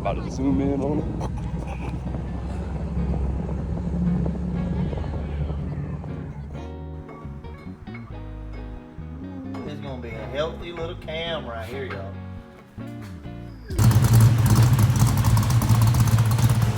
About to zoom in on it. This is gonna be a healthy little cam right here, y'all.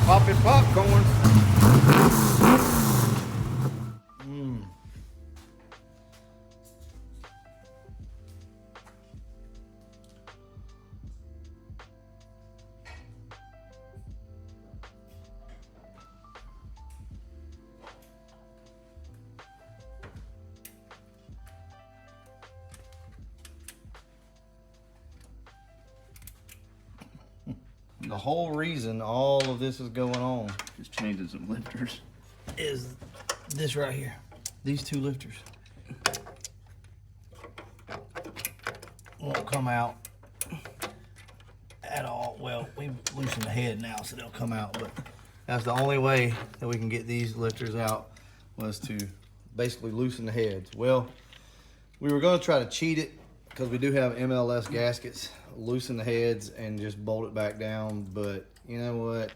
Popping popcorn. The whole reason all of this is going on Just changing some lifters. is this right here. These two lifters won't come out at all. Well, we've loosened the head now, so they'll come out, but that's the only way that we can get these lifters out, was to basically loosen the heads. Well, we were going to try to cheat it because we do have MLS gaskets, loosen the heads and just bolt it back down, but you know what?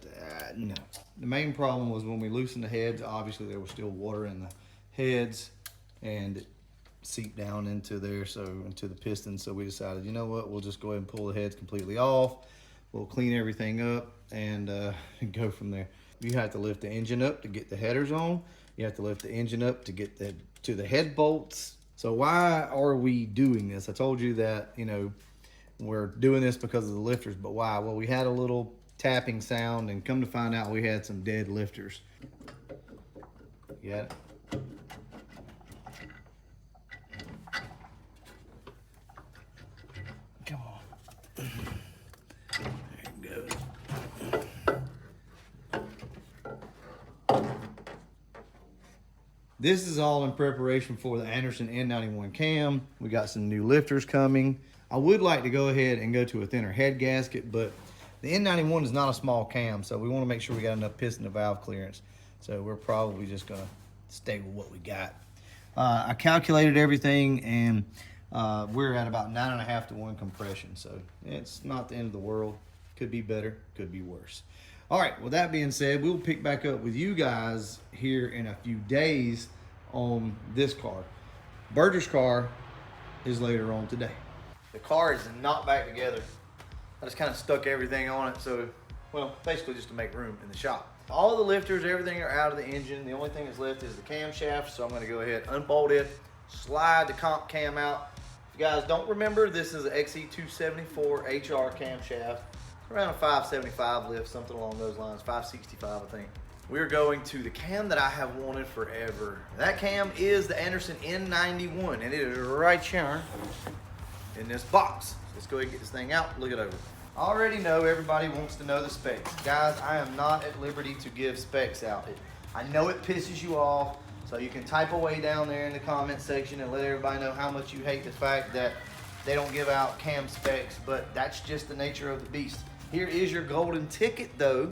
No. The main problem was when we loosened the heads, obviously there was still water in the heads and it seeped down into there, so into the pistons. So we decided, you know what, we'll just go ahead and pull the heads completely off. We'll clean everything up and go from there. You have to lift the engine up to get the headers on. You have to lift the engine up to get to the head bolts. So why are we doing this? I told you that, you know, we're doing this because of the lifters, but why? Well, we had a little tapping sound, and come to find out we had some dead lifters. You got it? Come on. There it goes. This is all in preparation for the Anderson N91 cam. We got some new lifters coming. I would like to go ahead and go to a thinner head gasket, but the N91 is not a small cam, so we want to make sure we got enough piston to valve clearance. So we're probably just gonna stay with what we got. I calculated everything, and we're at about 9.5 to 1 compression. So it's not the end of the world. Could be better, could be worse. All right, with that being said, we'll pick back up with you guys here in a few days on this car. Berger's car is later on today. The car is not back together. I just kind of stuck everything on it, so, well, basically just to make room in the shop. All the lifters, everything are out of the engine. The only thing that's left is the camshaft, so I'm gonna go ahead, unbolt it, slide the comp cam out. If you guys don't remember, this is an XE274 HR camshaft. Around a 575 lift, something along those lines, 565 I think. We're going to the cam that I have wanted forever. That cam is the Anderson N91, and it is right here in this box. Let's go ahead and get this thing out, look it over. I already know everybody wants to know the specs. Guys, I am not at liberty to give specs out. I know it pisses you off, so you can type away down there in the comment section and let everybody know how much you hate the fact that they don't give out cam specs, but that's just the nature of the beast. Here is your golden ticket though,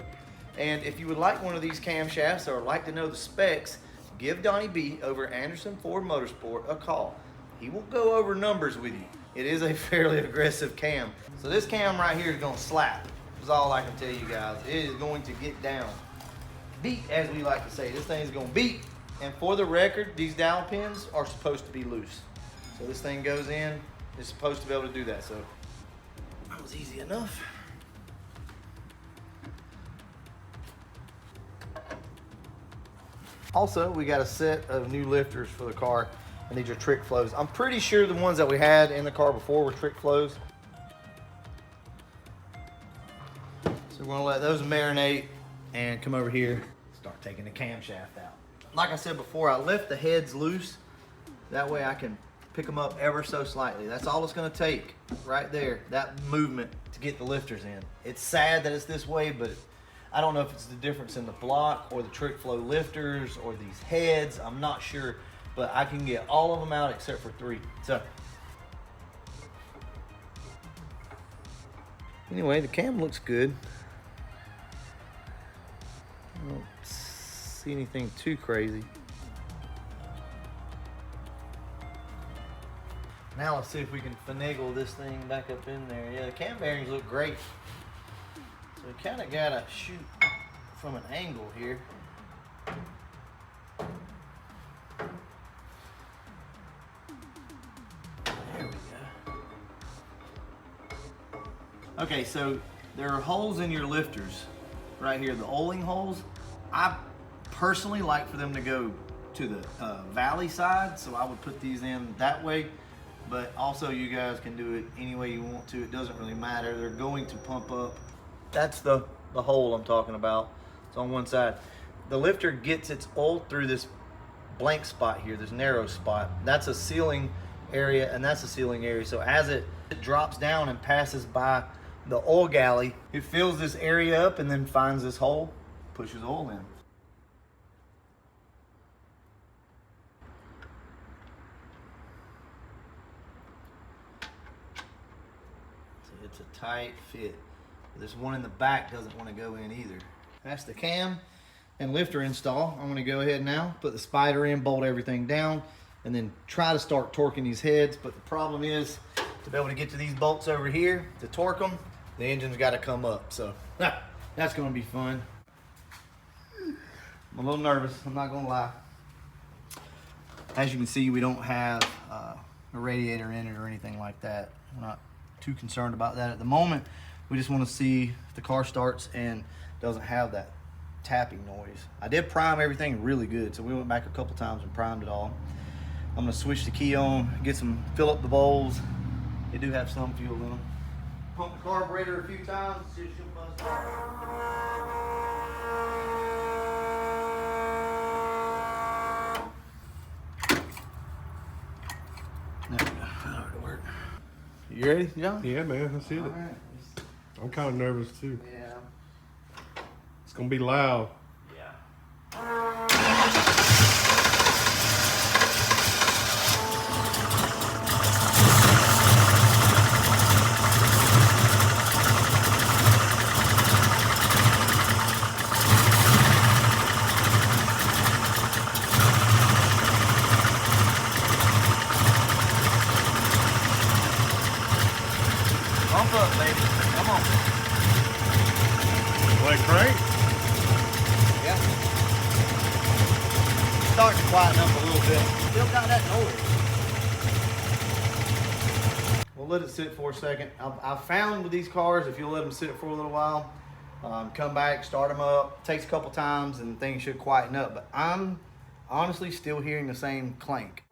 and if you would like one of these camshafts or like to know the specs, give Donnie B over at Anderson Ford Motorsport a call. He will go over numbers with you. It is a fairly aggressive cam. So this cam right here is gonna slap, is all I can tell you guys. It is going to get down. Beat, as we like to say. This thing's gonna beat. And for the record, these dowel pins are supposed to be loose. So this thing goes in, it's supposed to be able to do that. So that was easy enough. Also, we got a set of new lifters for the car, and these are trick flows. I'm pretty sure the ones that we had in the car before were trick flows. So we're gonna let those marinate and come over here, start taking the camshaft out. Like I said before, I left the heads loose. That way I can pick them up ever so slightly. That's all it's gonna take right there, that movement to get the lifters in. It's sad that it's this way, but I don't know if it's the difference in the block or the trick flow lifters or these heads. I'm not sure, but I can get all of them out except for 3. So anyway, the cam looks good. I don't see anything too crazy. Now let's see if we can finagle this thing back up in there. Yeah, the cam bearings look great. So we kind of gotta shoot from an angle here. There we go. Okay, so there are holes in your lifters right here, the O-ring holes. I personally like for them to go to the valley side, so I would put these in that way. But also you guys can do it any way you want to. It doesn't really matter. They're going to pump up. That's the hole I'm talking about. It's on one side. The lifter gets its oil through this blank spot here, this narrow spot. That's a sealing area, and that's a sealing area. So as it drops down and passes by the oil galley, it fills this area up and then finds this hole, pushes oil in. It's a tight fit. This one in the back doesn't want to go in either. That's the cam and lifter install. I'm going to go ahead now, put the spider in, bolt everything down, and then try to start torquing these heads. But the problem is, to be able to get to these bolts over here, to torque them, the engine's got to come up. So that's going to be fun. I'm a little nervous, I'm not going to lie. As you can see, we don't have a radiator in it or anything like that. We're not too concerned about that at the moment. We just want to see if the car starts and doesn't have that tapping noise. I did prime everything really good, so we went back a couple times and primed it all. I'm going to switch the key on, fill up the bowls. They do have some fuel in them. Pump the carburetor a few times, see if she'll bust out. There we go. That ought to work. You ready, John? Yeah, man, let's hit it. Right. I'm kind of nervous too. Yeah. It's gonna be loud. Yeah. Pump up, baby. Come on. Like crank? Yeah. Starting to quieten up a little bit. Still got that noise. We'll let it sit for a second. I've found with these cars, if you'll let them sit for a little while, come back, start them up, takes a couple times and things should quieten up. But I'm honestly still hearing the same clank.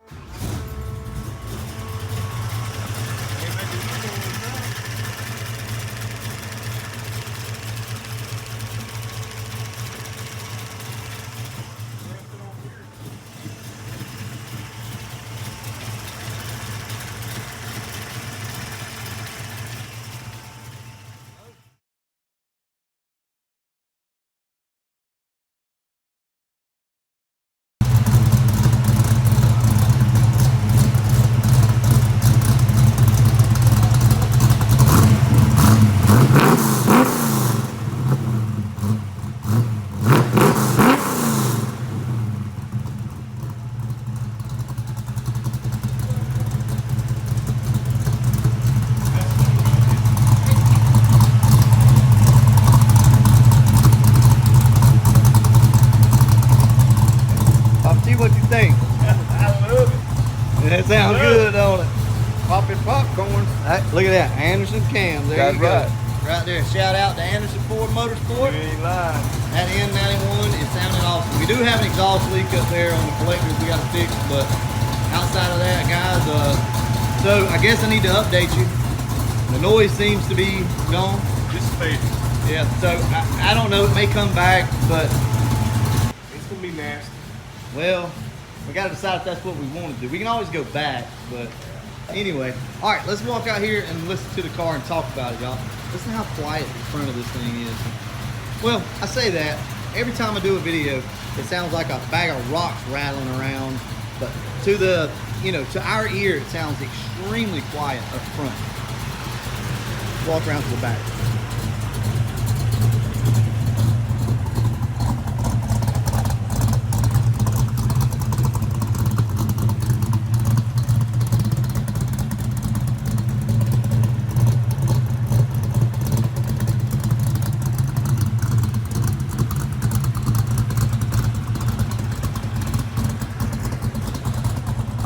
What you think? I love it. That sounds good, don't it? Popping popcorn. Look at that, Anderson cam. There That's you go. right. Right there. Shout out to Anderson Ford Motorsport. You ain't lying. That N91 is sounding awesome. We do have an exhaust leak up there on the collectors we got to fix, but outside of that, guys, so I guess I need to update you. The noise seems to be gone. Just faded. Yeah, so I don't know. It may come back, but It's gonna be nasty. well, we got to decide if that's what we want to do. We can always go back, but anyway. All right, let's walk out here and listen to the car and talk about it, y'all. Listen how quiet the front of this thing is. Well, I say that. Every time I do a video, it sounds like a bag of rocks rattling around. But to the, to our ear, it sounds extremely quiet up front. Walk around to the back.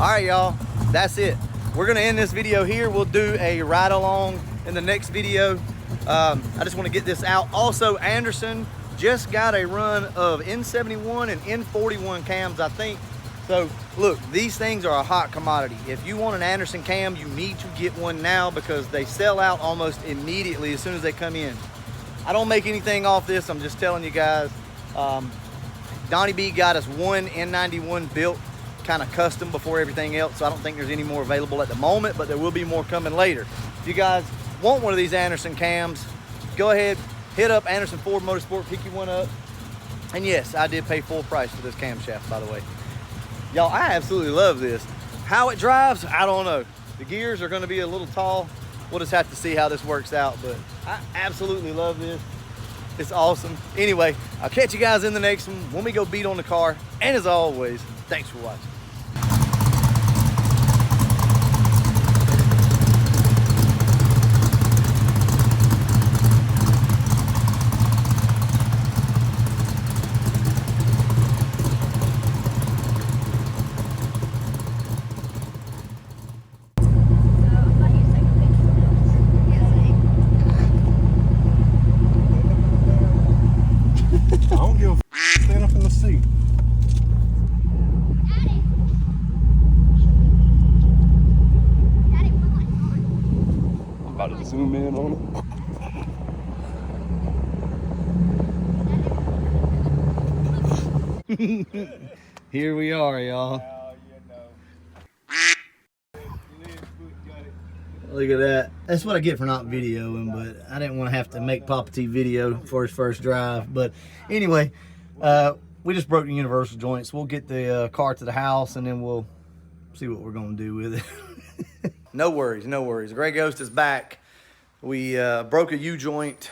All right, y'all, that's it. We're gonna end this video here. We'll do a ride along in the next video. I just wanna get this out. Also, Anderson just got a run of N71 and N41 cams, I think. So look, these things are a hot commodity. If you want an Anderson cam, you need to get one now because they sell out almost immediately as soon as they come in. I don't make anything off this, I'm just telling you guys. Donnie B got us one N91 built kind of custom before everything else, so I don't think there's any more available at the moment, but there will be more coming later. If you guys want one of these Anderson cams, go ahead, hit up Anderson Ford Motorsport, pick you one up. And yes, I did pay full price for this camshaft, by the way. Y'all, I absolutely love this. How it drives, I don't know. The gears are gonna be a little tall. We'll just have to see how this works out, but I absolutely love this. It's awesome. Anyway, I'll catch you guys in the next one when we go beat on the car. And as always, thanks for watching. I don't give a stand up in the seat. I'm about to zoom in on it. Here we are, y'all. Look at that. That's what I get for not videoing, but I didn't want to have to make Papa T video for his first drive. But anyway, we just broke the universal joints. We'll get the car to the house and then we'll see what we're going to do with it. No worries, no worries. Gray Ghost is back. We broke a U-joint.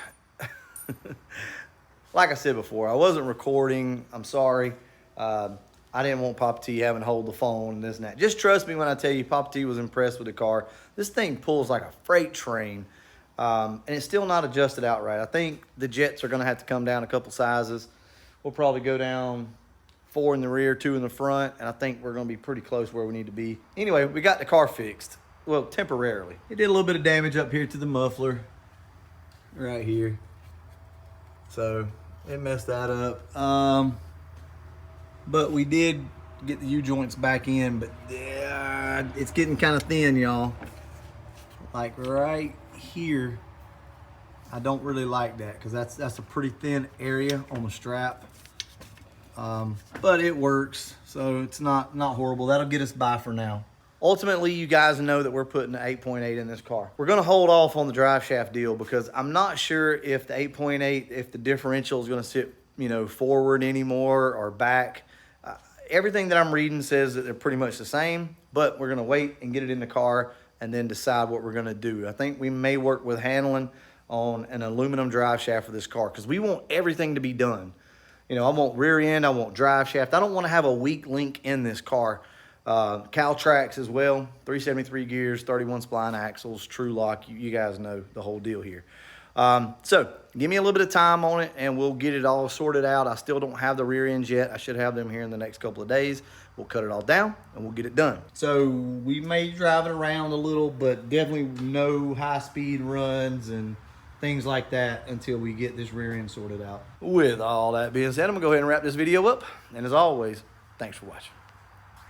Like I said before, I wasn't recording. I'm sorry. I didn't want Papa T having to hold the phone and this and that. Just trust me when I tell you Papa T was impressed with the car. This thing pulls like a freight train, and it's still not adjusted outright. I think the jets are going to have to come down a couple sizes. We'll probably go down 4 in the rear, 2 in the front, and I think we're going to be pretty close where we need to be. Anyway, we got the car fixed. Well, temporarily. It did a little bit of damage up here to the muffler right here. So it messed that up. But we did get the U-joints back in, but it's getting kind of thin, y'all. Like right here, I don't really like that because that's a pretty thin area on the strap. But it works, so it's not horrible. That'll get us by for now. Ultimately, you guys know that we're putting the 8.8 in this car. We're gonna hold off on the drive shaft deal because I'm not sure if the 8.8, if the differential is gonna sit, forward anymore or back. Everything that I'm reading says that they're pretty much the same, but we're gonna wait and get it in the car and then decide what we're gonna do. I think we may work with Hanlon on an aluminum drive shaft for this car because we want everything to be done. I want rear end, I want drive shaft. I don't wanna have a weak link in this car. Cal tracks as well, 373 gears, 31 spline axles, true lock. You guys know the whole deal here. So give me a little bit of time on it and we'll get it all sorted out. I still don't have the rear ends yet. I should have them here in the next couple of days. We'll cut it all down and we'll get it done. So we may drive it around a little, but definitely no high speed runs and things like that until we get this rear end sorted out. With all that being said, I'm gonna go ahead and wrap this video up. And as always, thanks for watching.